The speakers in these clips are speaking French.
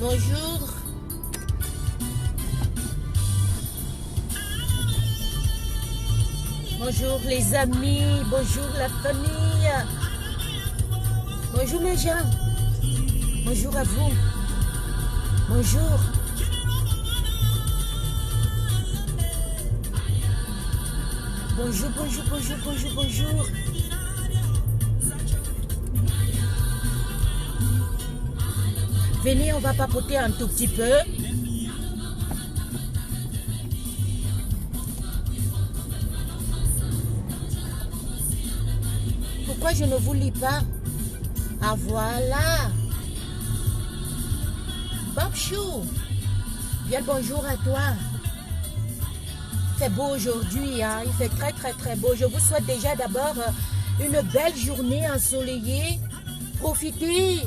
Bonjour. Bonjour les amis, bonjour la famille. Bonjour mes gens. Bonjour à vous. Bonjour. Bonjour, bonjour, bonjour, bonjour, bonjour. Venez, on va papoter un tout petit peu. Pourquoi je ne vous lis pas? Ah voilà. Bob Chou. Bien le bonjour à toi. C'est beau aujourd'hui, hein? Il fait très très très beau. Je vous souhaite déjà d'abord une belle journée ensoleillée. Profitez.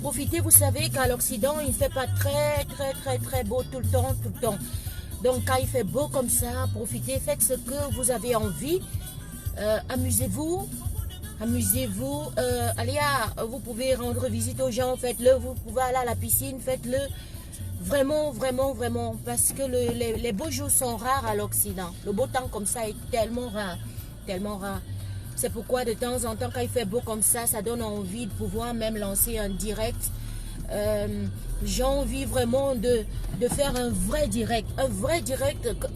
Profitez, vous savez qu'à l'Occident, il ne fait pas très très très très beau tout le temps, tout le temps. Donc quand il fait beau comme ça, profitez, faites ce que vous avez envie. Amusez-vous. Amusez-vous. Allez, vous pouvez rendre visite aux gens, faites-le. Vous pouvez aller à la piscine, faites-le. Vraiment, vraiment, vraiment. Parce que les beaux jours sont rares à l'Occident. Le beau temps comme ça est tellement rare. Tellement rare. C'est pourquoi de temps en temps, quand il fait beau comme ça, ça donne envie de pouvoir même lancer un direct. J'ai envie vraiment de faire un vrai direct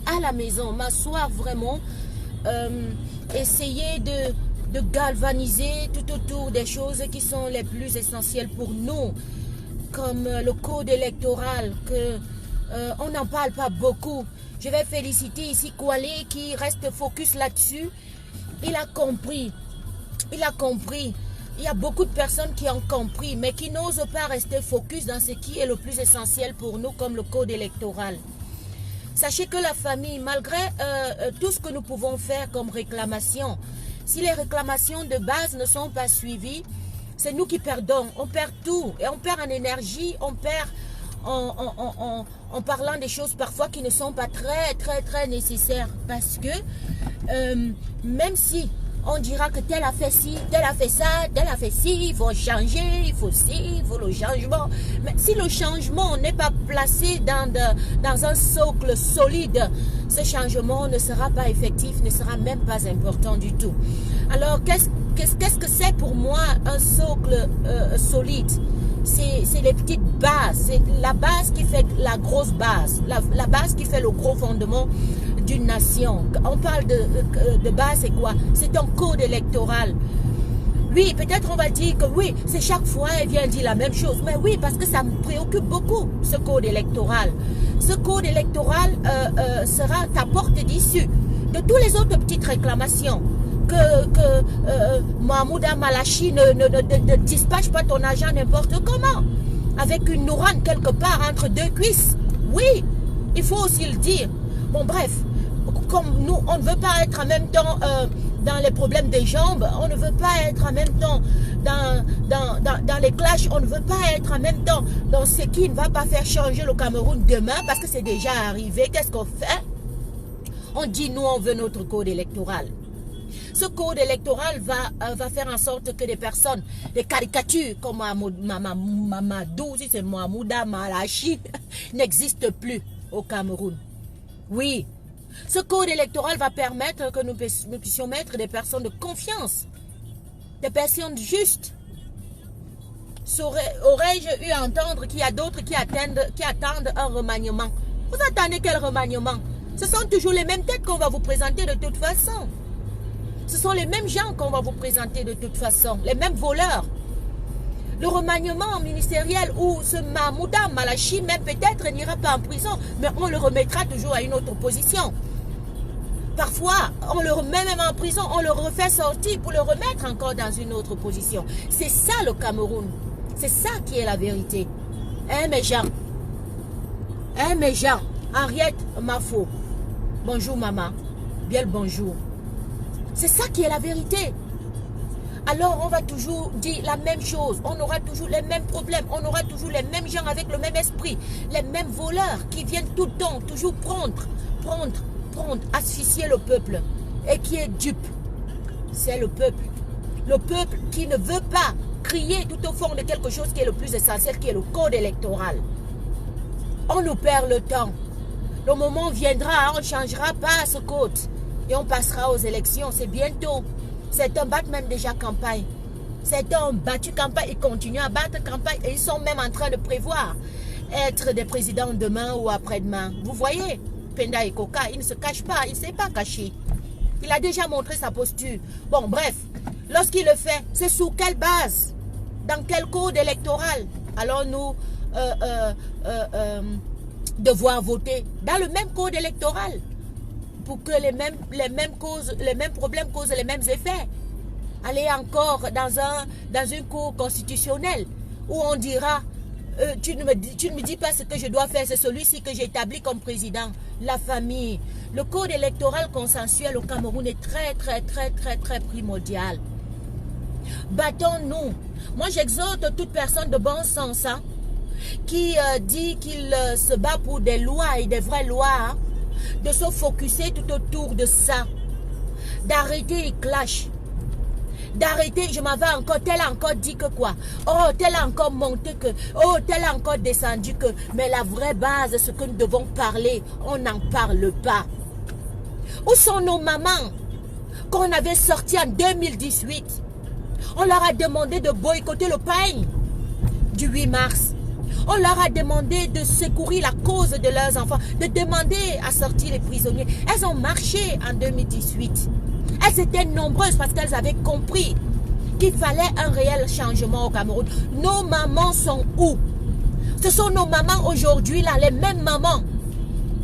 à la maison, m'asseoir vraiment, essayer de galvaniser tout autour des choses qui sont les plus essentielles pour nous, comme le code électoral, on n'en parle pas beaucoup. Je vais féliciter ici Koualé qui reste focus là-dessus. Il a compris. Il a compris. Il y a beaucoup de personnes qui ont compris, mais qui n'osent pas rester focus dans ce qui est le plus essentiel pour nous, comme le code électoral. Sachez que la famille, malgré tout ce que nous pouvons faire comme réclamation, si les réclamations de base ne sont pas suivies, c'est nous qui perdons. On perd tout. Et on perd en énergie, on perd en parlant des choses parfois qui ne sont pas très, très, très nécessaires. Parce que même si on dira que tel a fait ci, tel a fait ça, tel a fait ci, il faut changer, il faut ci, il faut le changement. Mais si le changement n'est pas placé dans un socle solide, ce changement ne sera pas effectif, ne sera même pas important du tout. Alors, qu'est-ce que c'est pour moi un socle solide? C'est les petites bases, c'est la base qui fait la grosse base, la base qui fait le gros fondement d'une nation. On parle de base, c'est quoi? C'est un code électoral. Oui, peut-être on va dire que oui, c'est chaque fois elle vient dire la même chose. Mais oui, parce que ça me préoccupe beaucoup, ce code électoral. Ce code électoral sera ta porte d'issue de toutes les autres petites réclamations. Que Mahmouda Malachi ne dispatche pas ton argent n'importe comment, avec une nourane quelque part entre deux cuisses. Oui, il faut aussi le dire. Bon, bref, comme nous, on ne veut pas être en même temps dans les problèmes des jambes, on ne veut pas être en même temps dans les clashs, on ne veut pas être en même temps dans ce qui ne va pas faire changer le Cameroun demain, parce que c'est déjà arrivé. Qu'est-ce qu'on fait? On dit, nous, on veut notre code électoral. Ce code électoral va faire en sorte que des personnes, des caricatures comme Mamadou, si c'est Mahmouda Malachi, n'existent plus au Cameroun. Oui, ce code électoral va permettre que nous puissions mettre des personnes de confiance, des personnes justes. Aurais-je eu à entendre qu'il y a d'autres qui attendent un remaniement? Vous attendez quel remaniement? Ce sont toujours les mêmes têtes qu'on va vous présenter de toute façon. Ce sont les mêmes gens qu'on va vous présenter de toute façon, les mêmes voleurs. Le remaniement ministériel où ce Mahmouda Malachi même peut-être n'ira pas en prison, mais on le remettra toujours à une autre position. Parfois, on le remet même en prison, on le refait sortir pour le remettre encore dans une autre position. C'est ça le Cameroun. C'est ça qui est la vérité. Hein mes gens? Hein mes gens? Henriette Mafo. Bonjour maman. Bien le bonjour. C'est ça qui est la vérité. Alors on va toujours dire la même chose. On aura toujours les mêmes problèmes. On aura toujours les mêmes gens avec le même esprit. Les mêmes voleurs qui viennent tout le temps, toujours prendre, asphyxier le peuple. Et qui est dupe. C'est le peuple. Le peuple qui ne veut pas crier tout au fond de quelque chose qui est le plus essentiel, qui est le code électoral. On nous perd le temps. Le moment viendra, on ne changera pas ce code. Et on passera aux élections. C'est bientôt. Certains battent même déjà campagne. Certains ont battu campagne, ils continuent à battre campagne. Et ils sont même en train de prévoir être des présidents demain ou après-demain. Vous voyez, Penda Ekoka, il ne se cache pas, il ne s'est pas caché. Il a déjà montré sa posture. Bon, bref, lorsqu'il le fait, c'est sous quelle base? Dans quel code électoral allons-nous devoir voter? Dans le même code électoral, pour que les mêmes problèmes causent les mêmes effets. Aller encore dans une cour constitutionnelle où on dira tu ne me dis pas ce que je dois faire, c'est celui-ci que j'ai établi comme président. La famille. Le code électoral consensuel au Cameroun est très primordial. Battons-nous. Moi, j'exhorte toute personne de bon sens qui dit qu'il se bat pour des lois et des vraies lois, de se focuser tout autour de ça. D'arrêter les clashs. D'arrêter, je m'avais encore, tel a encore dit que quoi, oh tel a encore monté que, oh tel a encore descendu que, mais la vraie base, ce que nous devons parler, on n'en parle pas. Où sont nos mamans qu'on avait sorties en 2018? On leur a demandé de boycotter le pain du 8 mars. On leur a demandé de secourir la cause de leurs enfants, de demander à sortir les prisonniers. Elles ont marché en 2018. Elles étaient nombreuses parce qu'elles avaient compris qu'il fallait un réel changement au Cameroun. Nos mamans sont où? Ce sont nos mamans aujourd'hui, là, les mêmes mamans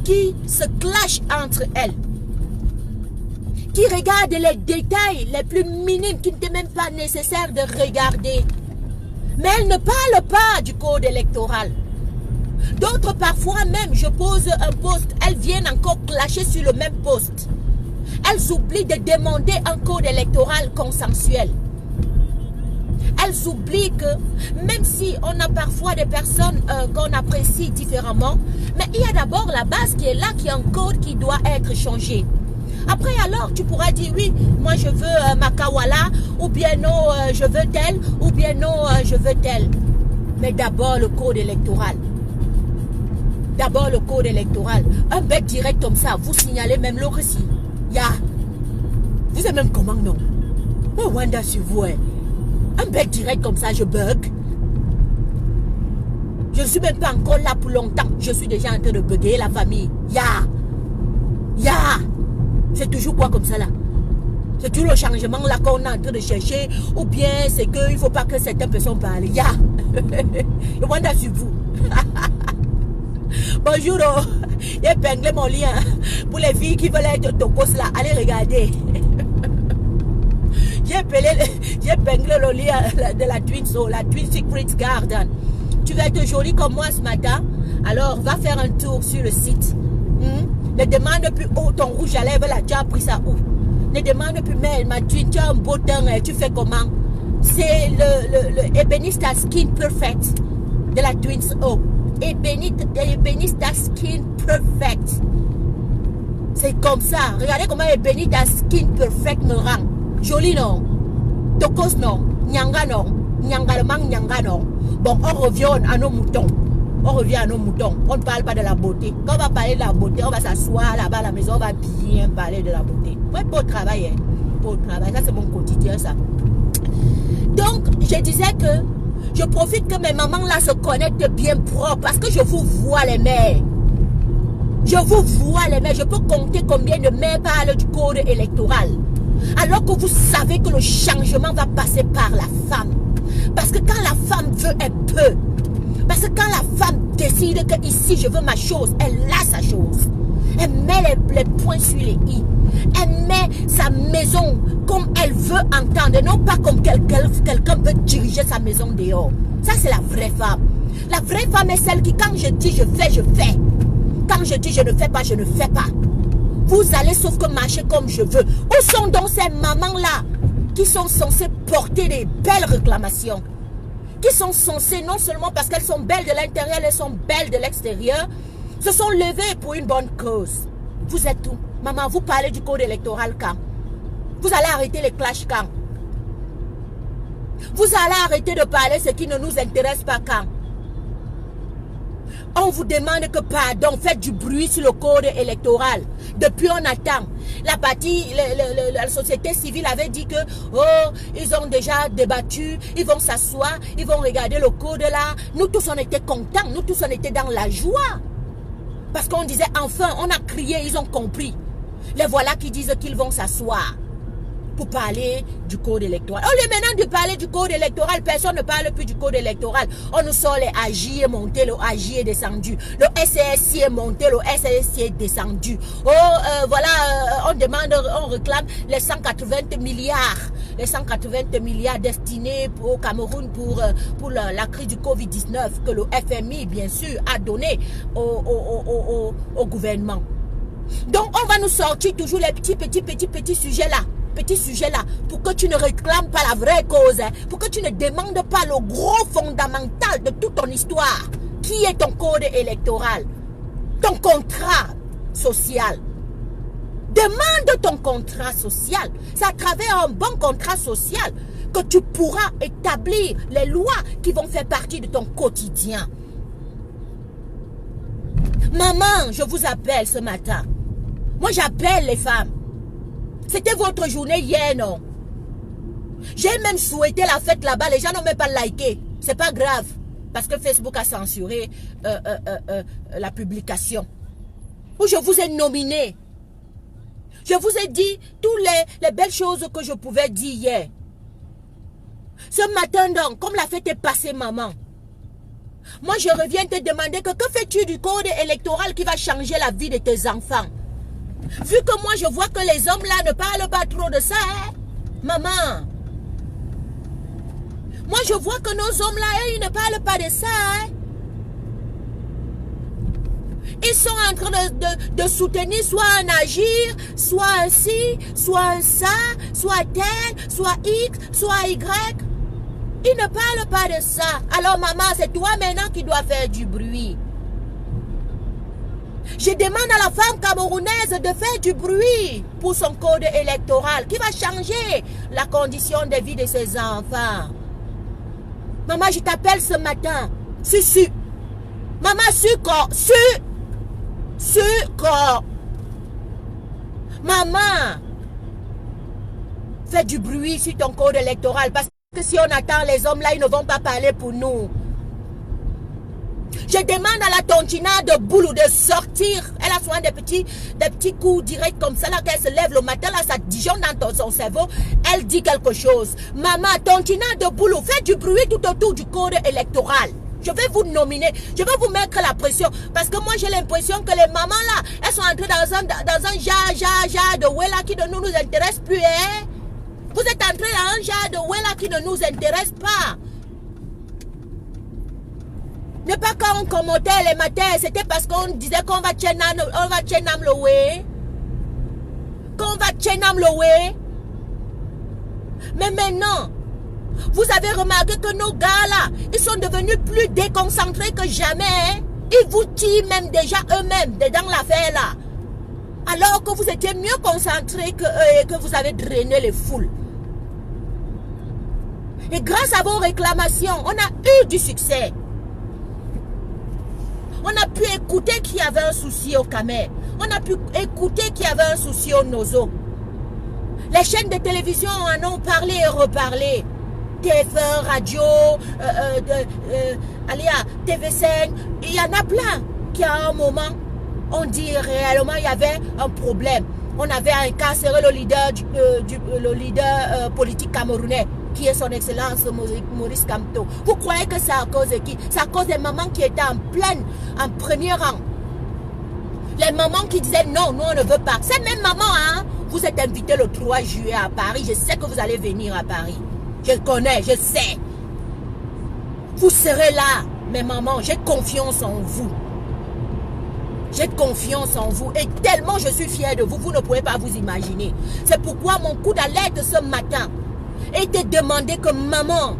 qui se clashent entre elles, qui regardent les détails les plus minimes qui n'étaient même pas nécessaires de regarder. Mais elles ne parlent pas du code électoral. D'autres, parfois même, je pose un post, elles viennent encore clasher sur le même post. Elles oublient de demander un code électoral consensuel. Elles oublient que même si on a parfois des personnes qu'on apprécie différemment, mais il y a d'abord la base qui est là, qui est un code qui doit être changé. Après alors, tu pourras dire oui, moi je veux Makawala, ou bien non, je veux tel, ou bien non, je veux tel. Mais d'abord le code électoral. D'abord le code électoral. Un bec direct comme ça, vous signalez même le récit. Vous êtes même comment non? Oh, Wanda sur vous. Un bec direct comme ça, je bug. Je ne suis même pas encore là pour longtemps. Je suis déjà en train de bugger la famille. C'est toujours quoi comme ça là? C'est toujours le changement là qu'on est en train de chercher. Ou bien c'est qu'il ne faut pas que certaines personnes parlent. Je Wanda sur vous. Bonjour, j'ai épinglé mon lien pour les filles qui veulent être topos là. Allez regarder. J'ai épinglé le lien de la Twin Soul, la Twin Secret Garden. Tu vas être jolie comme moi ce matin. Alors va faire un tour sur le site. Ne demande plus oh ton rouge à lèvres là, tu as pris ça où? Ne demande plus mais ma Twin, tu as un beau teint, tu fais comment? C'est le Ebenista Skin Perfect de la Twin Soul. Ebenista Skin Perfect. C'est comme ça. Regardez comment Ebenista Skin Perfect me rend. Joli non? Tokos non? Nyanga non? Nyangalemang nyanga non? Bon, on revient à nos moutons. On revient à nos moutons. On ne parle pas de la beauté. Quand on va parler de la beauté, on va s'asseoir là-bas à la maison, on va bien parler de la beauté. Ouais, beau travail, hein? Beau travail. Ça, c'est mon quotidien, ça. Donc, je disais que je profite que mes mamans là se connectent bien propre parce que je vous vois les mères. Je vous vois les mères. Je peux compter combien de mères parlent du code électoral. Alors que vous savez que le changement va passer par la femme. Parce que quand la femme veut, elle peut. Parce que quand la femme décide que ici je veux ma chose, elle a sa chose. Elle met les points sur les i. Elle met sa maison comme elle veut entendre, non pas comme quelqu'un veut diriger sa maison dehors. Ça c'est la vraie femme. La vraie femme est celle qui quand je dis je fais, je fais. Quand je dis je ne fais pas, je ne fais pas. Vous allez sauf que marcher comme je veux. Où sont donc ces mamans-là qui sont censées porter des belles réclamations? Qui sont censées, non seulement parce qu'elles sont belles de l'intérieur, elles sont belles de l'extérieur, se sont levées pour une bonne cause. Vous êtes où? Maman, vous parlez du code électoral quand? Vous allez arrêter les clashs quand? Vous allez arrêter de parler ce qui ne nous intéresse pas quand? On vous demande que pardon, faites du bruit sur le code électoral. Depuis on attend. La société civile avait dit que oh, ils ont déjà débattu, ils vont s'asseoir, ils vont regarder le code là. Nous tous on était contents, nous tous on était dans la joie. Parce qu'on disait enfin, on a crié, ils ont compris. Les voilà qui disent qu'ils vont s'asseoir pour parler du code électoral. Au lieu maintenant de parler du code électoral, personne ne parle plus du code électoral. On nous sort les AJ est monté, le AJ est descendu. Le SSI est monté, le SSI est descendu. Oh, on demande, on réclame les 180 milliards. Les 180 milliards destinés au Cameroun pour la crise du Covid-19 que le FMI, bien sûr, a donné au gouvernement. Donc, on va nous sortir toujours les petits sujets là. Petit sujet là, pour que tu ne réclames pas la vraie cause, hein, pour que tu ne demandes pas le gros fondamental de toute ton histoire, qui est ton code électoral, ton contrat social. Demande ton contrat social. C'est à travers un bon contrat social que tu pourras établir les lois qui vont faire partie de ton quotidien. Maman, je vous appelle ce matin. Moi, j'appelle les femmes. C'était votre journée hier, non? J'ai même souhaité la fête là-bas. Les gens n'ont même pas liké. C'est pas grave. Parce que Facebook a censuré la publication. Où je vous ai nominé. Je vous ai dit toutes les belles choses que je pouvais dire hier. Ce matin donc, comme la fête est passée, maman. Moi, je reviens te demander que fais-tu du code électoral qui va changer la vie de tes enfants? Vu que moi, je vois que les hommes là ne parlent pas trop de ça, hein? Maman. Moi, je vois que nos hommes là, ils ne parlent pas de ça, hein? Ils sont en train de soutenir soit un agir, soit un ci, soit un ça, soit tel, soit X, soit Y. Ils ne parlent pas de ça. Alors maman, c'est toi maintenant qui dois faire du bruit. Je demande à la femme camerounaise de faire du bruit pour son code électoral qui va changer la condition de vie de ses enfants. Maman, je t'appelle ce matin. Susu. Maman, sucre. Sucre. Maman, fais du bruit sur ton code électoral parce que si on attend les hommes là, ils ne vont pas parler pour nous. Je demande à la tontina de boulot de sortir. Elle a souvent des petits coups directs comme ça là, qu'elle se lève le matin là, ça dijonne dans son cerveau. Elle dit quelque chose. Maman, tontina de boulot, fais du bruit tout autour du code électoral. Je vais vous nominer, je vais vous mettre la pression. Parce que moi j'ai l'impression que les mamans là, elles sont entrées dans un genre de ouais là qui ne nous intéresse plus. Hein? Vous êtes entrés dans un genre de ouais là qui ne nous intéresse pas. Ne pas quand on commentait les matins, c'était parce qu'on disait qu'on va tchénam le way. Qu'on va tchénam le way. Mais maintenant, vous avez remarqué que nos gars là, ils sont devenus plus déconcentrés que jamais. Hein? Ils vous tirent même déjà eux-mêmes dans l'affaire là. Alors que vous étiez mieux concentrés que eux et que vous avez drainé les foules. Et grâce à vos réclamations, on a eu du succès. On a pu écouter qu'il y avait un souci au Camer. On a pu écouter qu'il y avait un souci au Nozo. Les chaînes de télévision en ont parlé et reparlé. TF1, radio, TV5, il y en a plein qui à un moment, on dit réellement il y avait un problème. On avait incarcéré le leader politique camerounais, qui est son excellence Maurice Kamto. Vous croyez que c'est à cause de qui? C'est à cause des mamans qui étaient en premier rang. Les mamans qui disaient non, nous on ne veut pas. Ces mêmes mamans, hein, vous êtes invités le 3 juillet à Paris. Je sais que vous allez venir à Paris. Je connais, je sais. Vous serez là, mes mamans. J'ai confiance en vous. J'ai confiance en vous. Et tellement je suis fière de vous, vous ne pouvez pas vous imaginer. C'est pourquoi mon coup d'alerte ce matin était demandé que maman,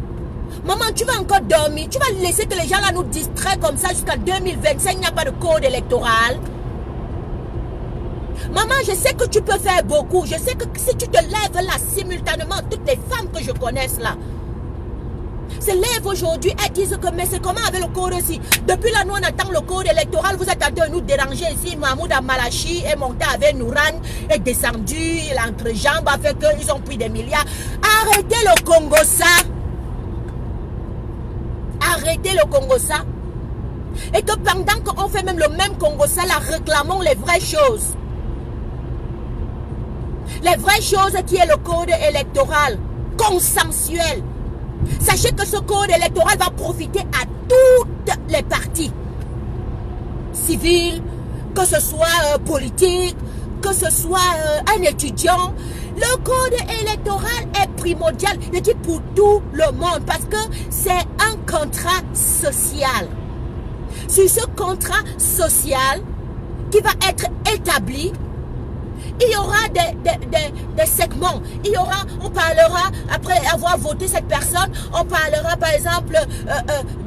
tu vas encore dormir. Tu vas laisser que les gens là nous distraient comme ça jusqu'à 2025. Il n'y a pas de code électoral. Maman, je sais que tu peux faire beaucoup. Je sais que si tu te lèves là simultanément, toutes les femmes que je connaisse là, se lèvent aujourd'hui et disent que mais c'est comment avec le code aussi. Depuis là, nous on attend le code électoral, vous êtes en train de nous déranger ici. Mahmoud Amalachi est monté avec Nouran, est descendu, il a entre-jambes, a fait qu'ils ont pris des milliards. Arrêtez le Congo ça. Arrêtez le Congo ça. Et que pendant qu'on fait même le même Congo ça, là, réclamons les vraies choses. Les vraies choses qui est le code électoral consensuel. Sachez que ce code électoral va profiter à toutes les parties. Civiles, que ce soit politique, que ce soit un étudiant. Le code électoral est primordial, je dis pour tout le monde, parce que c'est un contrat social. Sur ce contrat social qui va être établi, il y aura des segments. Il y aura, on parlera, après avoir voté cette personne, on parlera par exemple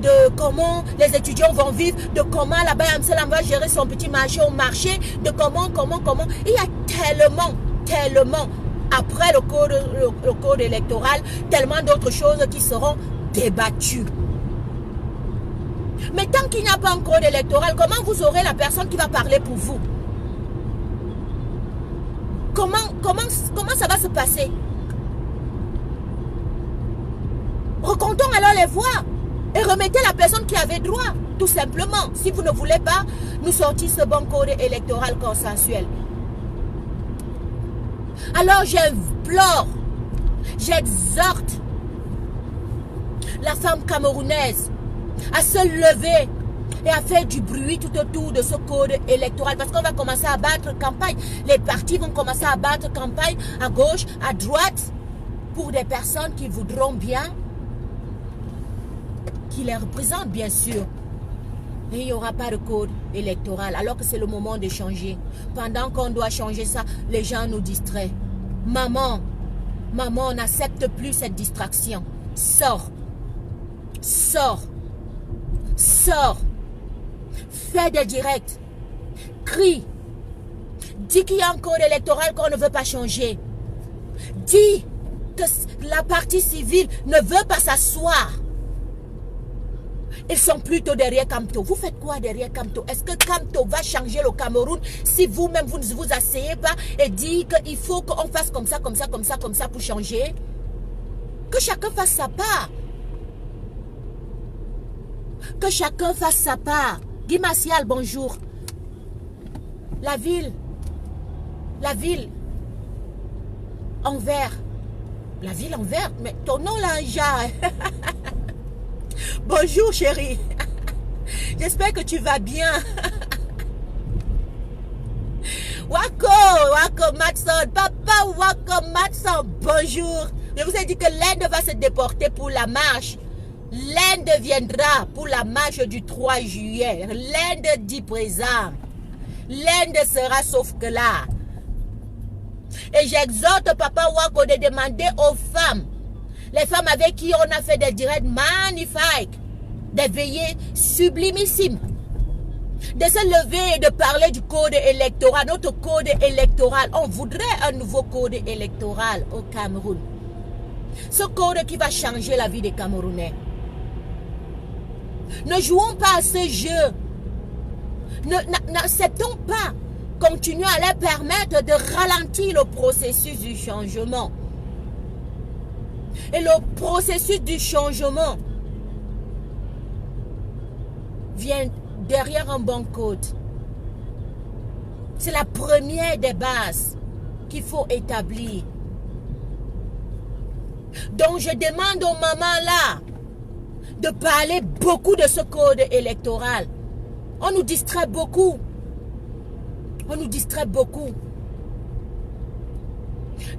de comment les étudiants vont vivre, de comment là-bas Amsterdam va gérer son petit marché au marché, de comment. Il y a tellement, après le code électoral, tellement d'autres choses qui seront débattues. Mais tant qu'il n'y a pas un code électoral, comment vous aurez la personne qui va parler pour vous? Comment ça va se passer? Recomptons alors les voix et remettez la personne qui avait droit, tout simplement. Si vous ne voulez pas nous sortir ce bon code électoral consensuel. Alors j'implore, j'exhorte la femme camerounaise à se lever et à faire du bruit tout autour de ce code électoral, parce qu'on va commencer à battre campagne. Les partis vont commencer à battre campagne à gauche, à droite, pour des personnes qui voudront bien, qui les représentent bien sûr. Et il n'y aura pas de code électoral, alors que c'est le moment de changer. Pendant qu'on doit changer ça, les gens nous distraient. Maman, on n'accepte plus cette distraction. Sors. Fais des directs. Crie. Dis qu'il y a un code électoral qu'on ne veut pas changer. Dis que la partie civile ne veut pas s'asseoir. Ils sont plutôt derrière Kamto. Vous faites quoi derrière Kamto? Est-ce que Kamto va changer le Cameroun si vous-même vous ne vous asseyez pas et dites qu'il faut qu'on fasse comme ça pour changer? Que chacun fasse sa part. Que chacun fasse sa part. Guy Martial, bonjour. La ville en vert. La ville en vert, mais ton nom là, Jean. Bonjour chérie. J'espère que tu vas bien. Wako Matson, papa Wako Matson, bonjour. Je vous ai dit que l'Inde va se déporter pour la marche. L'Inde viendra pour la marche du 3 juillet. L'Inde dit présent. L'Inde sera sauf que là. Et j'exhorte Papa Wako de demander aux femmes, les femmes avec qui on a fait des directs magnifiques, des veillées sublimissimes, de se lever et de parler du code électoral, notre code électoral. On voudrait un nouveau code électoral au Cameroun. Ce code qui va changer la vie des Camerounais. Ne jouons pas à ce jeu. N'acceptons pas. Continuons à leur permettre de ralentir le processus du changement. Et le processus du changement vient derrière un bon code. C'est la première des bases qu'il faut établir. Donc je demande aux mamans là de parler beaucoup de ce code électoral. On nous distrait beaucoup. On nous distrait beaucoup.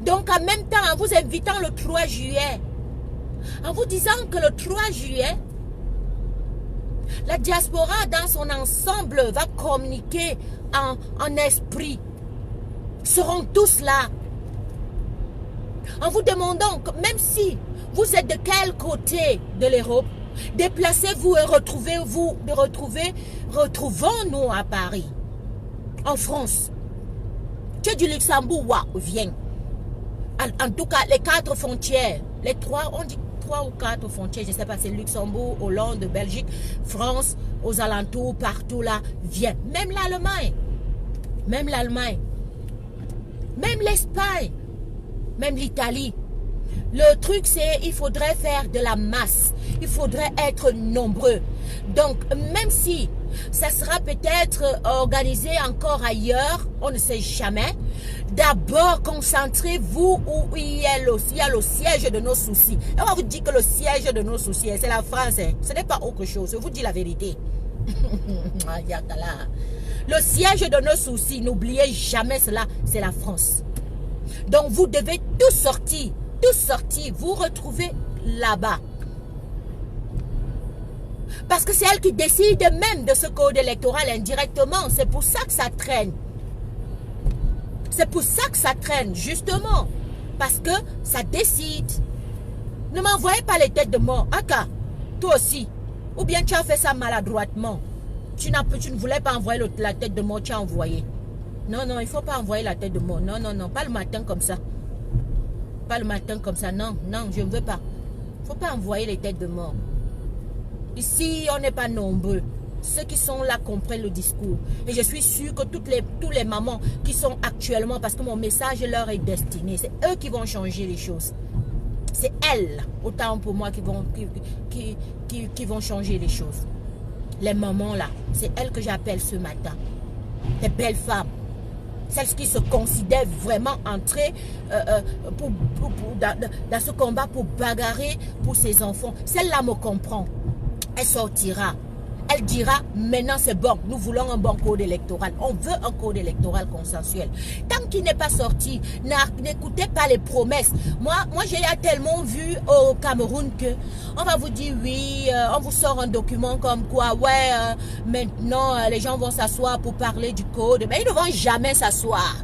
Donc en même temps, en vous invitant le 3 juillet, en vous disant que le 3 juillet, la diaspora dans son ensemble va communiquer en esprit. Seront tous là. En vous demandant, que même si vous êtes de quel côté de l'Europe, déplacez-vous et retrouvons-nous à Paris, en France. Tu es du Luxembourg, viens. En tout cas, les 4 frontières, les 3, on dit 3 ou 4 frontières, je ne sais pas, c'est Luxembourg, Hollande, Belgique, France, aux alentours, partout là, vient. Même l'Allemagne, même l'Allemagne, même l'Espagne, même l'Italie. Le truc, c'est il faudrait faire de la masse. Il faudrait être nombreux. Donc, même si ça sera peut-être organisé encore ailleurs, on ne sait jamais. D'abord, concentrez-vous où il y a le siège de nos soucis. Et on va vous dire que le siège de nos soucis, c'est la France. Hein. Ce n'est pas autre chose. Je vous dis la vérité. Le siège de nos soucis, n'oubliez jamais cela, c'est la France. Donc, vous devez tout sortir, vous retrouver là-bas. Parce que c'est elle qui décide même de ce code électoral indirectement. C'est pour ça que ça traîne. C'est pour ça que ça traîne, justement. Parce que ça décide. Ne m'envoyez pas les têtes de mort. Aka, toi aussi. Ou bien tu as fait ça maladroitement. Tu ne voulais pas envoyer la tête de mort, tu as envoyé. Non, non, il ne faut pas envoyer la tête de mort. Non, non, non, pas le matin comme ça. Pas le matin comme ça. Non, non, je ne veux pas. Il ne faut pas envoyer les têtes de mort. Ici, on n'est pas nombreux. Ceux qui sont là comprennent le discours. Et je suis sûre que tous les mamans qui sont actuellement, parce que mon message leur est destiné, c'est eux qui vont changer les choses. C'est elles, autant pour moi, qui vont changer les choses. Les mamans là, c'est elles que j'appelle ce matin. Des belles femmes. Celles qui se considèrent vraiment entrer dans ce combat pour bagarrer pour ses enfants. Celle-là me comprend. Elle sortira. Elle dira, maintenant c'est bon, nous voulons un bon code électoral. On veut un code électoral consensuel. Tant qu'il n'est pas sorti, n'écoutez pas les promesses. Moi j'ai tellement vu au Cameroun que on va vous dire oui, on vous sort un document comme quoi, ouais, maintenant les gens vont s'asseoir pour parler du code. Mais ils ne vont jamais s'asseoir.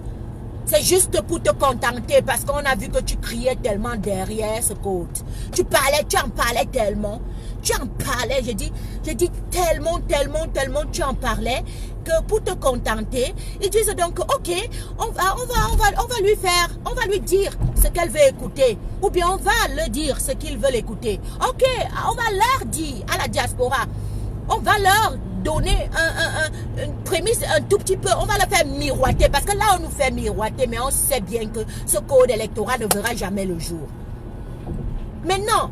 C'est juste pour te contenter parce qu'on a vu que tu criais tellement derrière ce code. Tu en parlais tellement. Tu en parlais, j'ai dit tellement, tu en parlais que pour te contenter, ils disent donc, ok, on va lui dire ce qu'elle veut écouter. Ou bien on va le dire ce qu'ils veulent écouter. Ok, on va leur dire à la diaspora, on va leur donner une prémisse un tout petit peu, on va le faire miroiter, parce que là on nous fait miroiter, mais on sait bien que ce code électoral ne verra jamais le jour. Maintenant,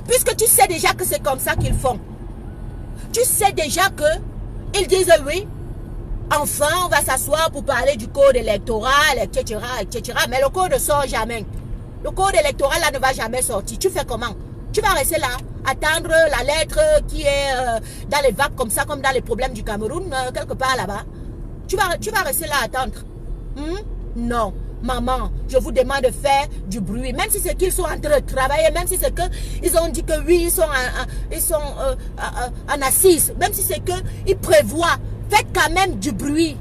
puisque tu sais déjà que c'est comme ça qu'ils font, tu sais déjà que ils disent oui, enfin on va s'asseoir pour parler du code électoral, etc., etc., mais le code ne sort jamais. Le code électoral là ne va jamais sortir. Tu fais comment? Tu vas rester là, attendre la lettre qui est dans les vagues comme ça, comme dans les problèmes du Cameroun, quelque part là-bas. Tu vas rester là attendre. Non. Maman, je vous demande de faire du bruit, même si c'est qu'ils sont en train de travailler, même si c'est qu'ils ont dit que oui, ils sont en assise, même si c'est qu'ils prévoient, faites quand même du bruit.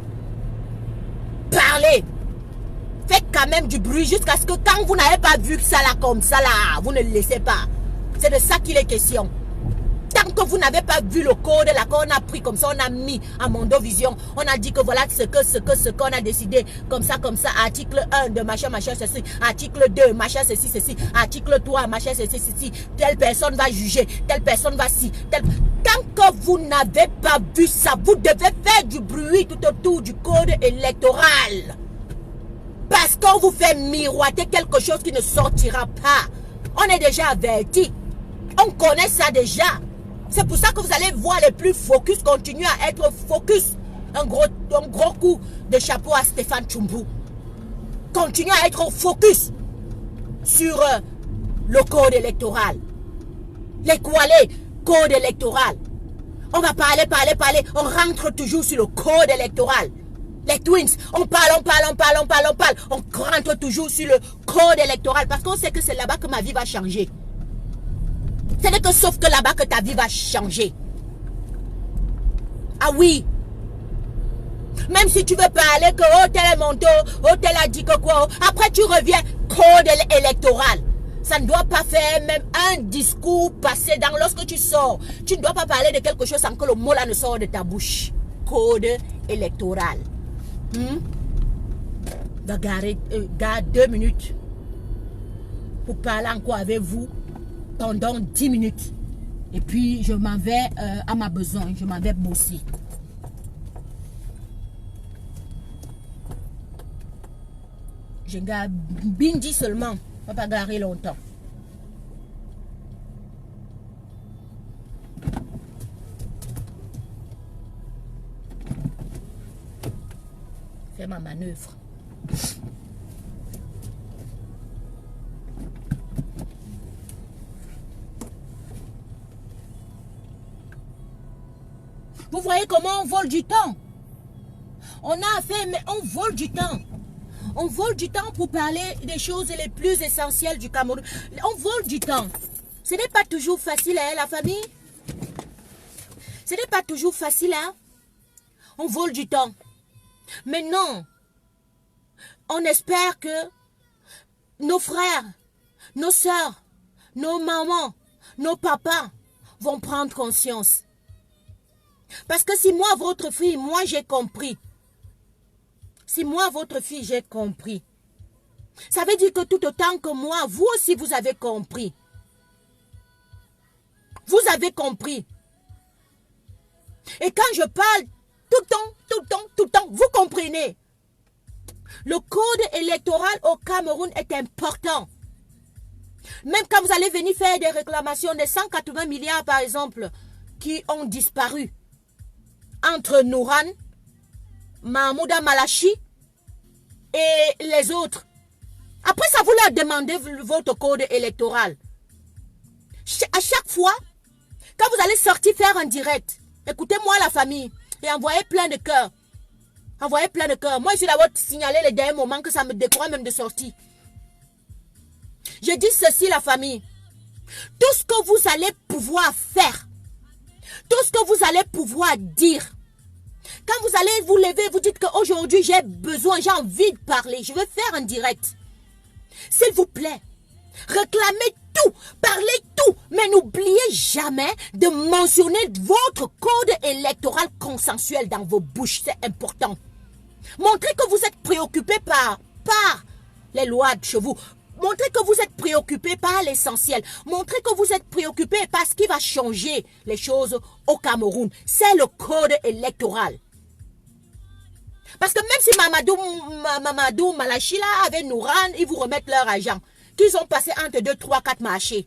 Parlez. Faites quand même du bruit jusqu'à ce que quand vous n'avez pas vu ça là comme ça là, vous ne le laissez pas. C'est de ça qu'il est question. Tant que vous n'avez pas vu le code, là qu'on a pris comme ça, on a mis à Mondovision, on a dit que voilà ce qu'on a décidé, comme ça, article 1 de machin, ceci, article 2, machin, ceci, article 3, machin, ceci, telle personne va juger, telle personne va si, Tant que vous n'avez pas vu ça, vous devez faire du bruit tout autour du code électoral. Parce qu'on vous fait miroiter quelque chose qui ne sortira pas. On est déjà averti. On connaît ça déjà. C'est pour ça que vous allez voir les plus focus continuer à être focus. Un gros coup de chapeau à Stéphane Tchoumbou. Continuez à être focus sur le code électoral. Les koalés, code électoral. On va parler. On rentre toujours sur le code électoral. Les Twins, on parle. On rentre toujours sur le code électoral parce qu'on sait que c'est là-bas que ma vie va changer. Ce n'est que sauf que là-bas que ta vie va changer. Ah oui. Même si tu veux parler que oh tel est mon dos, oh tel a dit que quoi, après tu reviens code électoral. Ça ne doit pas faire même un discours passé dans lorsque tu sors. Tu ne dois pas parler de quelque chose sans que le mot là ne sorte de ta bouche. Code électoral. Garde 2 minutes pour parler encore avec vous. pendant 10 minutes. Et puis, je m'en vais à ma besoin. Je m'en vais bosser. Je garde Bindi seulement. On ne va pas garer longtemps. Fais ma manœuvre. Vous voyez comment on vole du temps? On a affaire, mais on vole du temps. On vole du temps pour parler des choses les plus essentielles du Cameroun. On vole du temps. Ce n'est pas toujours facile, hein, la famille? Ce n'est pas toujours facile, hein? On vole du temps. Mais non. On espère que nos frères, nos sœurs, nos mamans, nos papas vont prendre conscience. Parce que si moi, votre fille, moi j'ai compris. Si moi, votre fille, j'ai compris. Ça veut dire que tout autant que moi, vous aussi, vous avez compris. Vous avez compris. Et quand je parle tout le temps, vous comprenez. Le code électoral au Cameroun est important. Même quand vous allez venir faire des réclamations des 180 milliards, par exemple, qui ont disparu entre Nouran, Mahmouda Malachi et les autres. Après ça, vous leur demandez votre code électoral. À chaque fois, quand vous allez sortir faire un direct, écoutez-moi la famille, et envoyez plein de cœurs. Envoyez plein de cœurs. Moi, je suis d'abord signalé les derniers moments que ça me décourage même de sortir. Je dis ceci, la famille. Tout ce que vous allez pouvoir faire, tout ce que vous allez pouvoir dire, quand vous allez vous lever, vous dites qu'aujourd'hui, j'ai besoin, j'ai envie de parler, je vais faire un direct. S'il vous plaît, réclamez tout, parlez tout, mais n'oubliez jamais de mentionner votre code électoral consensuel dans vos bouches, c'est important. Montrez que vous êtes préoccupé par les lois de chez vous. Montrez que vous êtes préoccupé par l'essentiel. Montrez que vous êtes préoccupé par ce qui va changer les choses au Cameroun. C'est le code électoral. Parce que même si Mamadou Malachi là, avec Nouran, ils vous remettent leur argent, qu'ils ont passé entre 2, 3, 4 marchés.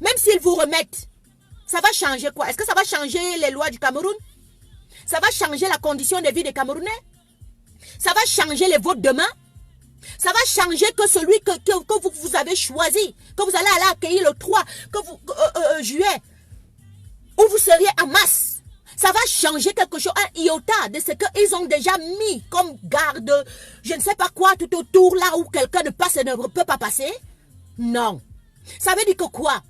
Même s'ils vous remettent, ça va changer quoi? Est-ce que ça va changer les lois du Cameroun? Ça va changer la condition de vie des Camerounais? Ça va changer les votes demain? Ça va changer que celui que vous avez choisi, que vous allez aller accueillir le 3 juillet, où vous seriez en masse. Ça va changer quelque chose, un iota de ce qu'ils ont déjà mis comme garde, je ne sais pas quoi, tout autour là où quelqu'un ne passe et ne peut pas passer? Non. Ça veut dire que quoi?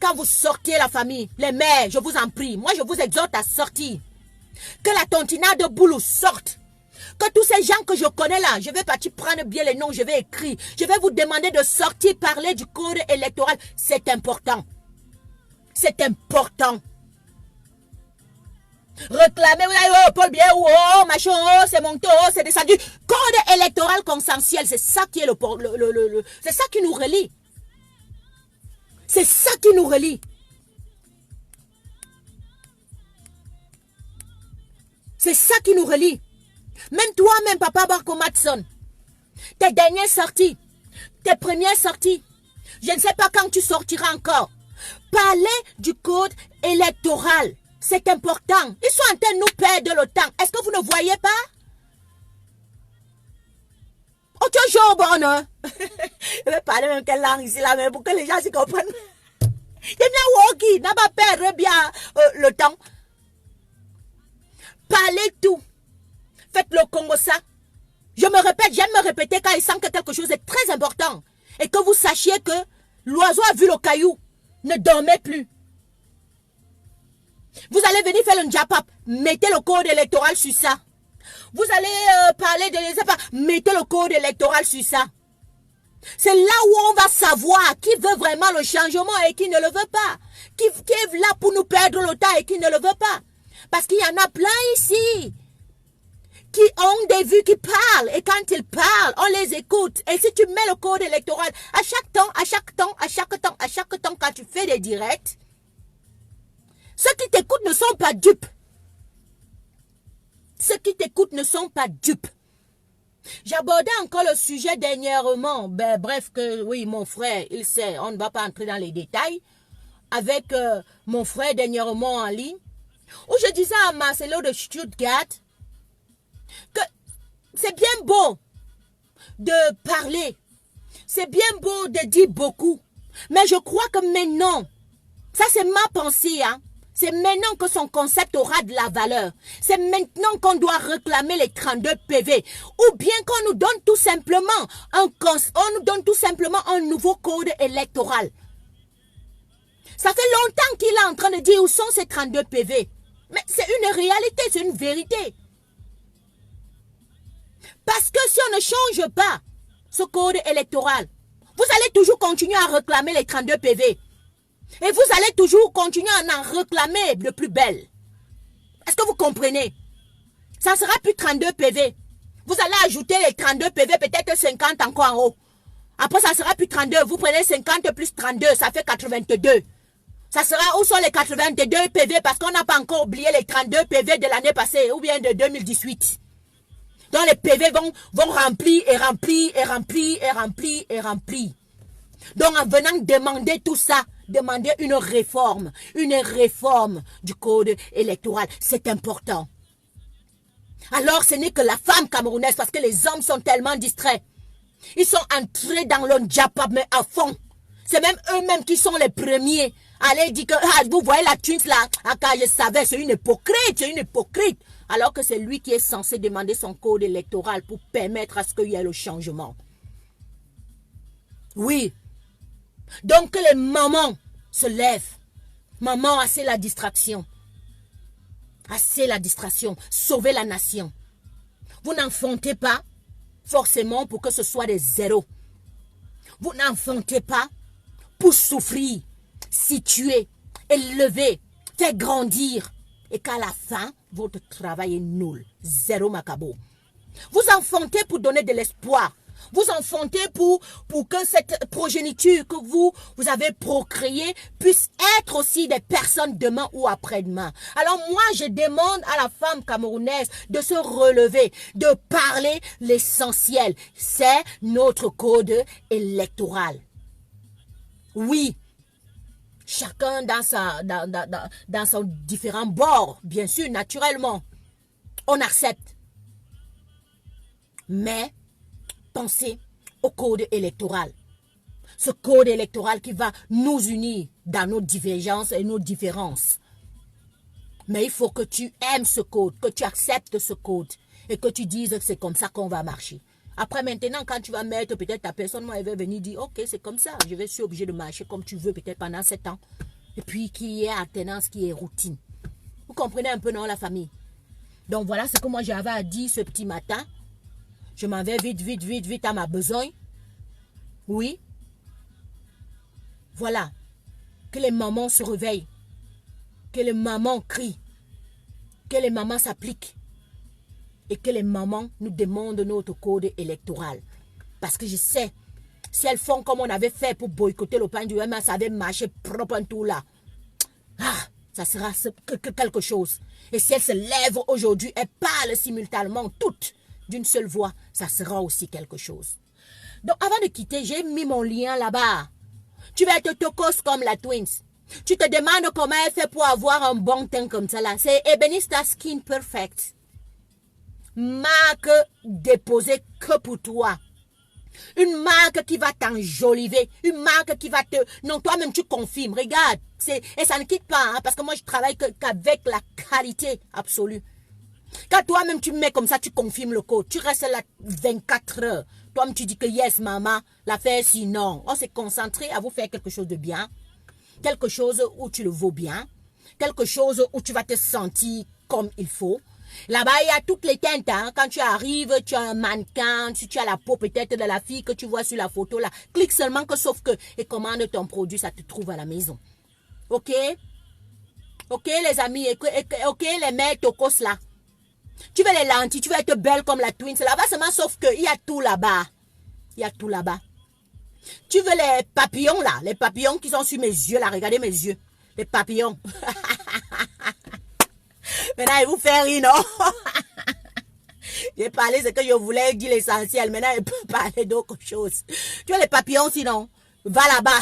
Quand vous sortez la famille, les mères, je vous en prie, moi je vous exhorte à sortir. Que la tontina de Boulou sorte. Que tous ces gens que je connais là, je vais partir prendre bien les noms, je vais écrire. Je vais vous demander de sortir, parler du code électoral. C'est important. C'est important. Réclamer, oh, Paul Bié, oh, machin, oh, c'est mon tour, c'est descendu. Code électoral consensuel, c'est ça qui est c'est ça qui nous relie. C'est ça qui nous relie. C'est ça qui nous relie. Même toi, même Papa Barco Matson, tes dernières sorties, tes premières sorties, je ne sais pas quand tu sortiras encore. Parlez du code électoral. C'est important. Ils sont en train de nous perdre le temps. Est-ce que vous ne voyez pas? Oh, tu es chaud, bon, je vais parler même quelle langue ici, là, mais pour que les gens s'y comprennent. Il y a qui n'a pas perdre bien le temps. Parlez tout. Faites le Congo ça. Je me répète, j'aime me répéter quand il sent que quelque chose est très important. Et que vous sachiez que l'oiseau a vu le caillou. Ne dormez plus. Vous allez venir faire le Njapap. Mettez le code électoral sur ça. Vous allez parler de... Mettez le code électoral sur ça. C'est là où on va savoir qui veut vraiment le changement et qui ne le veut pas. Qui est là pour nous perdre le temps et qui ne le veut pas. Parce qu'il y en a plein ici qui ont des vues, qui parlent. Et quand ils parlent, on les écoute. Et si tu mets le code électoral, à chaque temps, quand tu fais des directs, ceux qui t'écoutent ne sont pas dupes. Ceux qui t'écoutent ne sont pas dupes. J'abordais encore le sujet dernièrement. Ben, bref, que oui, mon frère, il sait, on ne va pas entrer dans les détails. Avec mon frère dernièrement en ligne, où je disais à Marcelo de Stuttgart que c'est bien beau de parler, c'est bien beau de dire beaucoup, mais je crois que maintenant, ça c'est ma pensée, hein, c'est maintenant que son concept aura de la valeur. C'est maintenant qu'on doit réclamer les 32 PV. Ou bien qu'on nous donne tout simplement un nouveau code électoral. Ça fait longtemps qu'il est en train de dire où sont ces 32 PV. Mais c'est une réalité, c'est une vérité. Parce que si on ne change pas ce code électoral, vous allez toujours continuer à réclamer les 32 PV. Et vous allez toujours continuer à en réclamer de plus belle. Est-ce que vous comprenez? Ça ne sera plus 32 PV. Vous allez ajouter les 32 PV, peut-être 50 encore en haut. Après, ça sera plus 32. Vous prenez 50 plus 32, ça fait 82. Ça sera où sont les 82 PV parce qu'on n'a pas encore oublié les 32 PV de l'année passée ou bien de 2018. Donc les PV vont remplir et remplir et remplir et remplir et remplir. Donc en venant demander tout ça, demander une réforme du code électoral, c'est important. Alors ce n'est que la femme camerounaise parce que les hommes sont tellement distraits. Ils sont entrés dans le Djapab mais à fond. C'est même eux-mêmes qui sont les premiers. Allez dire que vous voyez la tunes là, je savais, c'est une hypocrite, alors que c'est lui qui est censé demander son code électoral pour permettre à ce qu'il y ait le changement. Oui. Donc que les mamans se lèvent. Maman, assez la distraction. Assez la distraction. Sauvez la nation. Vous n'enfantez pas forcément pour que ce soit des zéros. Vous n'enfantez pas pour souffrir, situer, élever, faire grandir. Et qu'à la fin, votre travail est nul. Zéro macabo. Vous enfantez pour donner de l'espoir. Vous enfantez pour que cette progéniture que vous avez procréée puisse être aussi des personnes demain ou après-demain. Alors moi, je demande à la femme camerounaise de se relever, de parler l'essentiel. C'est notre code électoral. Oui, chacun dans son différent bord, bien sûr, naturellement. On accepte. Mais pensez au code électoral. Ce code électoral qui va nous unir dans nos divergences et nos différences. Mais il faut que tu aimes ce code, que tu acceptes ce code et que tu dises que c'est comme ça qu'on va marcher. Après maintenant, quand tu vas mettre peut-être ta personne, moi, elle va venir dire, ok, c'est comme ça, je suis obligé de marcher comme tu veux peut-être pendant 7 ans. Et puis qui est alternance, qui est routine. Vous comprenez un peu, non, la famille? Donc voilà ce que moi j'avais à dire ce petit matin. Je m'en vais vite à ma besogne. Oui. Voilà. Que les mamans se réveillent. Que les mamans crient. Que les mamans s'appliquent. Et que les mamans nous demandent notre code électoral. Parce que je sais, si elles font comme on avait fait pour boycotter le pain du MA, ça avait marché propre en tout là. Ah, ça sera quelque chose. Et si elles se lèvent aujourd'hui et parlent simultanément toutes d'une seule voix, ça sera aussi quelque chose. Donc avant de quitter, j'ai mis mon lien là-bas. Tu vas être tocos comme la Twins. Tu te demandes comment elle fait pour avoir un bon teint comme ça là. C'est Ebenista Skin Perfect. Marque déposée que pour toi. Une marque qui va t'enjoliver. Une marque qui va te... Non, toi-même tu confirmes. Regarde. Et ça ne quitte pas. Hein, parce que moi je travaille qu'avec la qualité absolue. Quand toi-même tu mets comme ça, tu confirmes le code. Tu restes là 24 heures. Toi-même tu dis que yes maman, l'affaire sinon. On s'est concentré à vous faire quelque chose de bien. Quelque chose où tu le vaux bien. Quelque chose où tu vas te sentir comme il faut. Là-bas, il y a toutes les teintes. Hein. Quand tu arrives, tu as un mannequin, si tu as la peau peut-être de la fille que tu vois sur la photo là. Clique seulement que sauf que et commande ton produit, ça te trouve à la maison. Ok? Ok les amis, ok les mères tocos là. Tu veux les lentilles, tu veux être belle comme la Twins là-bas seulement, sauf qu'il y a tout là-bas. Il y a tout là-bas. Tu veux les papillons là, les papillons qui sont sur mes yeux là, regardez mes yeux. Les papillons. Maintenant, il vous fait rire, non? J'ai parlé ce que je voulais dire l'essentiel. Maintenant, il peut parler d'autre chose. Tu veux les papillons sinon? Va là-bas.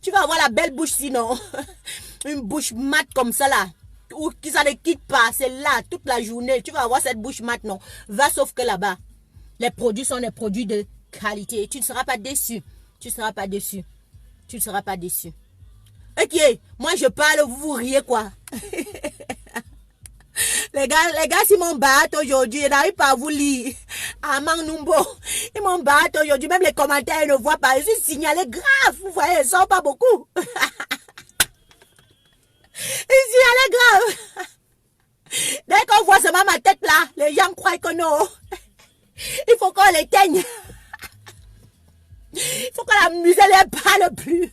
Tu vas avoir la belle bouche sinon. Une bouche mate comme ça là. Ou qui ça ne quitte pas. C'est là toute la journée. Tu vas avoir cette bouche mate, non? Va sauf que là-bas. Les produits sont des produits de qualité. Tu ne seras pas déçu. Tu ne seras pas déçu. Tu ne seras pas déçu. Ok, moi je parle, vous vous riez quoi? Les gars, s'ils m'ont battu aujourd'hui, je n'arrive pas à vous lire. Amang Numbo, ils m'ont battu aujourd'hui, même les commentaires, ils ne voient pas. Je suis signalé grave, vous voyez, ils ne sont pas beaucoup. Ils signalé grave. Dès qu'on voit seulement ma tête là, les gens croient que non. Il faut qu'on l'éteigne. Il faut que la musée ne les parle plus.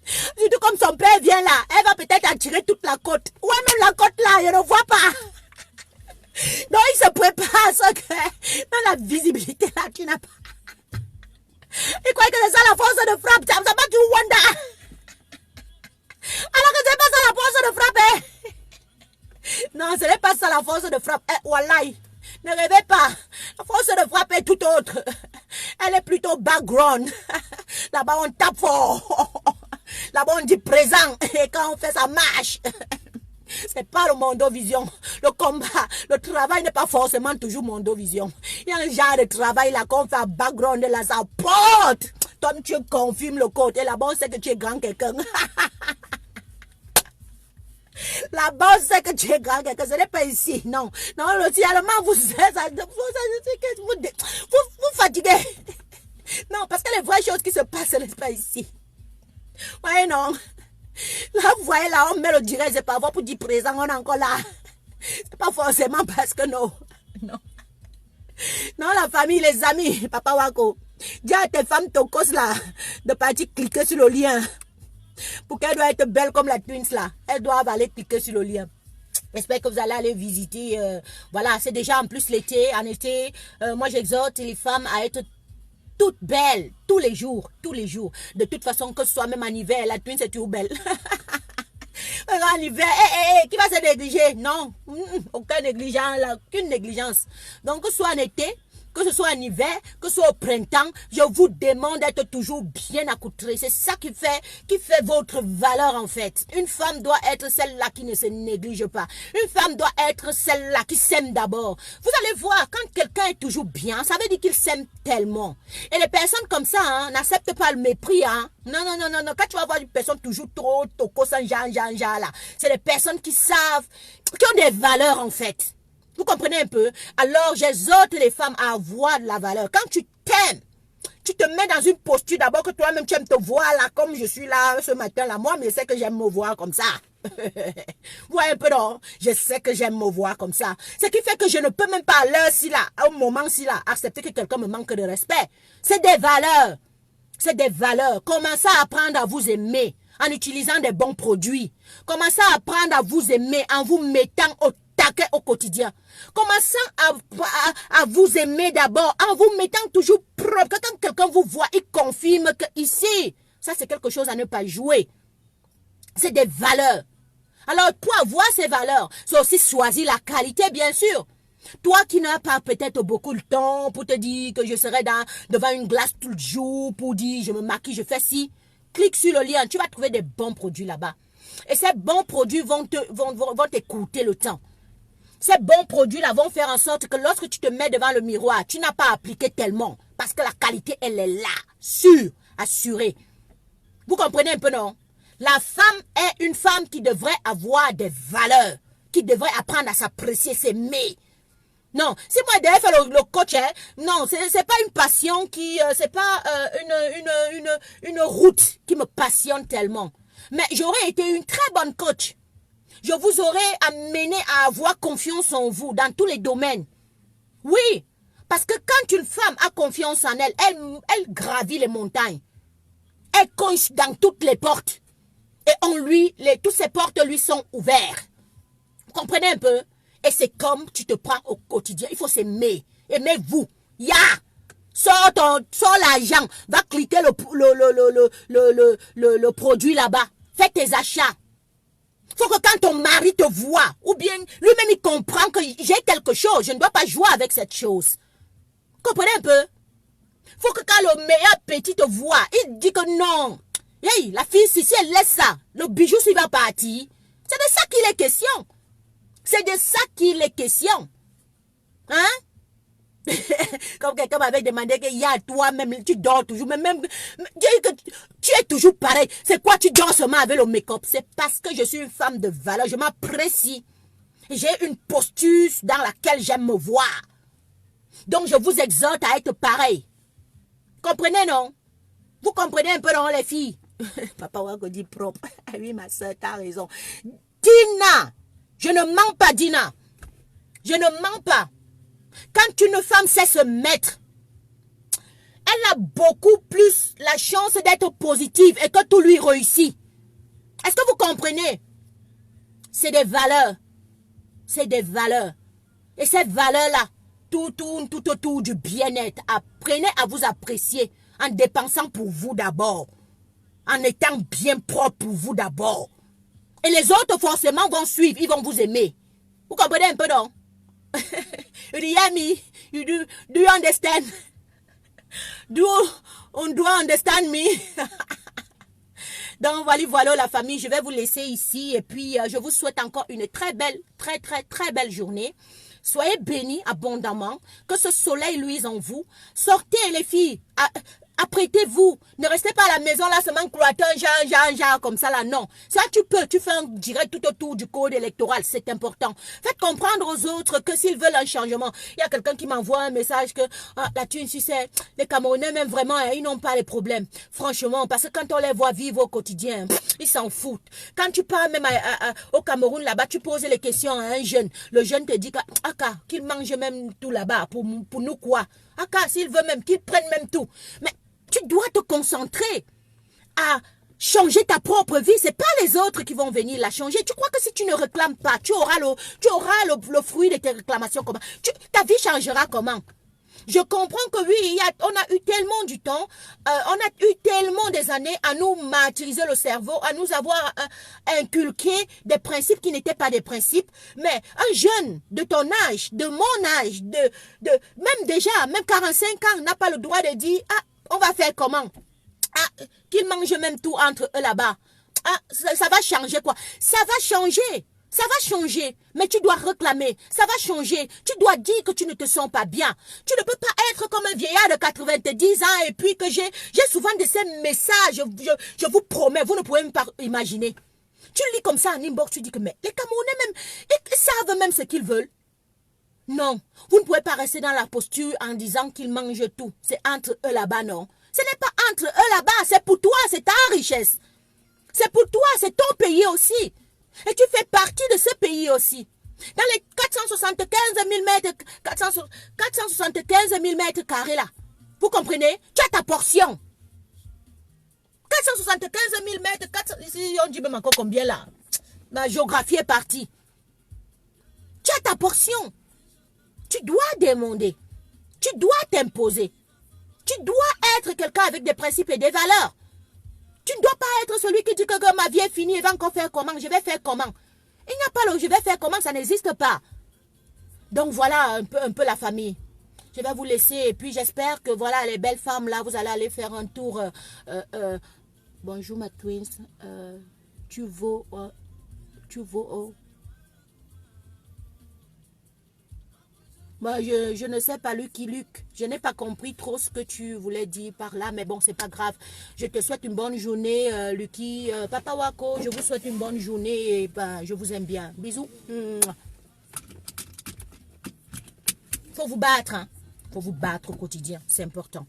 Surtout comme son père vient là, elle va peut-être attirer toute la côte. Ouais, même la côte là, je ne vois pas. Donc il se prépare à ce que dans la visibilité là, tu n'as pas. Il croit que c'est ça la force de frappe. Ça va du Wanda. Alors que c'est pas ça la force de frappe. Hein? Non, ce n'est pas ça la force de frappe. Wallahi, ne rêvez pas. La force de frappe est tout autre. Elle est plutôt background. Là-bas on tape fort. Là-bas, on dit présent. Et quand on fait ça marche. C'est pas le Mondovision. Le combat, le travail n'est pas forcément toujours Mondovision. Il y a un genre de travail là qu'on fait à background là, ça porte. Toi, tu confirmes le code. Et là-bas, on sait que tu es grand quelqu'un. Là-bas, on sait que tu es grand quelqu'un. Ce n'est pas ici. Non. Non, le allemand, vous fatiguez. Non, parce que les vraies choses qui se passent, ce n'est pas ici. Ouais, non. Là, vous voyez, là, on met le direct, c'est pas pour dire présent, on est encore là. C'est pas forcément parce que non. Non. Non, la famille, les amis, Papa Wako. Dis à tes femmes tocos là, de partir cliquer sur le lien. Pour qu'elle doit être belle comme la Twins là. Elles doivent aller cliquer sur le lien. J'espère que vous allez aller visiter. Voilà, c'est déjà en plus l'été. En été, moi j'exhorte les femmes à être toute belle, tous les jours, tous les jours. De toute façon, que ce soit même en hiver, la Twins c'est toujours belle. En hiver, qui va se négliger? Non, aucun négligence, aucune négligence. Donc, que ce soit en été, que ce soit en hiver, que ce soit au printemps, je vous demande d'être toujours bien accoutré. C'est ça qui fait votre valeur en fait. Une femme doit être celle-là qui ne se néglige pas. Une femme doit être celle-là qui s'aime d'abord. Vous allez voir, quand quelqu'un est toujours bien, ça veut dire qu'il s'aime tellement. Et les personnes comme ça hein, n'acceptent pas le mépris. Hein. Non, non, non, non, non. Quand tu vas voir une personne toujours trop toco sans genre là, c'est des personnes qui savent, qui ont des valeurs en fait. Vous comprenez un peu? Alors, j'exhorte les femmes à avoir de la valeur. Quand tu t'aimes, tu te mets dans une posture d'abord que toi-même tu aimes te voir là, comme je suis là ce matin-là. Moi, mais je sais que j'aime me voir comme ça. Vous voyez un peu, non? Je sais que j'aime me voir comme ça. Ce qui fait que je ne peux même pas à l'heure-ci là, au moment-ci là, accepter que quelqu'un me manque de respect. C'est des valeurs. C'est des valeurs. Commencez à apprendre à vous aimer en utilisant des bons produits. Commencez à apprendre à vous aimer en vous mettant au quotidien. Commençons à vous aimer d'abord en vous mettant toujours propre. Quand quelqu'un vous voit, il confirme que ici, ça c'est quelque chose à ne pas jouer. C'est des valeurs. Alors, pour avoir ces valeurs, c'est aussi choisir la qualité, bien sûr. Toi qui n'as pas peut-être beaucoup de temps pour te dire que je serai devant une glace tout le jour pour dire je me maquille, je fais ci, clique sur le lien, tu vas trouver des bons produits là-bas. Et ces bons produits vont t'écouter le temps. Ces bons produits-là vont faire en sorte que lorsque tu te mets devant le miroir, tu n'as pas à appliquer tellement. Parce que la qualité, elle est là, sûre, assurée. Vous comprenez un peu, non? La femme est une femme qui devrait avoir des valeurs, qui devrait apprendre à s'apprécier, s'aimer. Non, si moi d'ailleurs faire le coach, hein, non, c'est pas une passion qui, c'est pas une route qui me passionne tellement. Mais j'aurais été une très bonne coach. Je vous aurais amené à avoir confiance en vous dans tous les domaines. Oui, parce que quand une femme a confiance en elle, elle gravit les montagnes. Elle coince dans toutes les portes. Et toutes ces portes lui sont ouvertes. Vous comprenez un peu? Et c'est comme tu te prends au quotidien. Il faut s'aimer. Aimez-vous. Ya! Sors l'argent. Va cliquer le produit là-bas. Fais tes achats. Faut que quand ton mari te voit, ou bien lui-même il comprend que j'ai quelque chose, je ne dois pas jouer avec cette chose. Comprenez un peu? Faut que quand le meilleur petit te voit, il dit que non. Hey, la fille, si elle laisse ça, le bijou s'il va partir. C'est de ça qu'il est question. C'est de ça qu'il est question. Hein? Comme quelqu'un m'avait demandé que y a toi-même, tu dors toujours, même tu es toujours pareil. C'est quoi tu dors seulement avec le make-up? C'est parce que je suis une femme de valeur, je m'apprécie. J'ai une posture dans laquelle j'aime me voir. Donc je vous exhorte à être pareil. Comprenez, non? Vous comprenez un peu, non, les filles? Papa Wako dit propre. Oui, ma soeur, t'as raison. Dina, je ne mens pas, Dina. Je ne mens pas. Quand une femme sait se mettre, elle a beaucoup plus la chance d'être positive et que tout lui réussit. Est-ce que vous comprenez? C'est des valeurs. C'est des valeurs. Et ces valeurs-là, tout tourne tout autour du bien-être. Apprenez à vous apprécier en dépensant pour vous d'abord. En étant bien propre pour vous d'abord. Et les autres forcément vont suivre, ils vont vous aimer. Vous comprenez un peu, non? Yami, do you understand? Do you understand me? Donc voilà la famille, je vais vous laisser ici et puis je vous souhaite encore une très belle journée. Soyez bénis abondamment, que ce soleil luise en vous. Sortez les filles, apprêtez-vous, ne restez pas à la maison là seulement croîtant, genre comme ça là, non. Ça tu fais un direct tout autour du code électoral, c'est important. Faites comprendre aux autres que s'ils veulent un changement, il y a quelqu'un qui m'envoie un message que la thune, si c'est les Camerounais même vraiment, ils n'ont pas les problèmes. Franchement, parce que quand on les voit vivre au quotidien, ils s'en foutent. Quand tu pars même au Cameroun là-bas, tu poses les questions à un jeune, le jeune te dit qu'il mange même tout là-bas, pour nous quoi? S'il veut même, qu'il prenne même tout. Mais tu dois te concentrer à changer ta propre vie. C'est pas les autres qui vont venir la changer. Tu crois que si tu ne réclames pas, tu auras le fruit de tes réclamations comment? Ta vie changera comment? Je comprends que oui, on a eu tellement du temps, on a eu tellement des années à nous martyriser le cerveau, à nous avoir inculqué des principes qui n'étaient pas des principes. Mais un jeune de ton âge, de mon âge, même déjà, même 45 ans, n'a pas le droit de dire, on va faire comment? Qu'ils mangent même tout entre eux là-bas. Ça va changer quoi? Ça va changer. Ça va changer, mais tu dois réclamer. Ça va changer. Tu dois dire que tu ne te sens pas bien. Tu ne peux pas être comme un vieillard de 90 ans et puis que j'ai souvent de ces messages. Je vous promets, vous ne pouvez même pas imaginer. Tu lis comme ça en inbox, tu dis que mais les Camerounais même, ils savent même ce qu'ils veulent. Non, vous ne pouvez pas rester dans la posture en disant qu'ils mangent tout. C'est entre eux là-bas, non. Ce n'est pas entre eux là-bas, c'est pour toi, c'est ta richesse. C'est pour toi, c'est ton pays aussi. Et tu fais partie de ce pays aussi. Dans les 475 000 mètres, 475 000 mètres carrés là, vous comprenez? Tu as ta portion. 475 000 mètres, ici on dit même encore combien là? Ma géographie est partie. Tu as ta portion. Tu dois demander. Tu dois t'imposer. Tu dois être quelqu'un avec des principes et des valeurs. Tu ne dois pas être celui qui dit que ma vie est finie, il va encore faire comment? Je vais faire comment? Il n'y a pas le je vais faire comment, ça n'existe pas. Donc voilà un peu la famille. Je vais vous laisser et puis j'espère que voilà les belles femmes là, vous allez aller faire un tour. Bonjour ma twins. Tu vaux. Moi, je ne sais pas, Lucky Luc. Je n'ai pas compris trop ce que tu voulais dire par là, mais bon, c'est pas grave. Je te souhaite une bonne journée, Lucky. Papa Wako, je vous souhaite une bonne journée et je vous aime bien. Bisous. Faut vous battre, hein. Faut vous battre au quotidien, c'est important.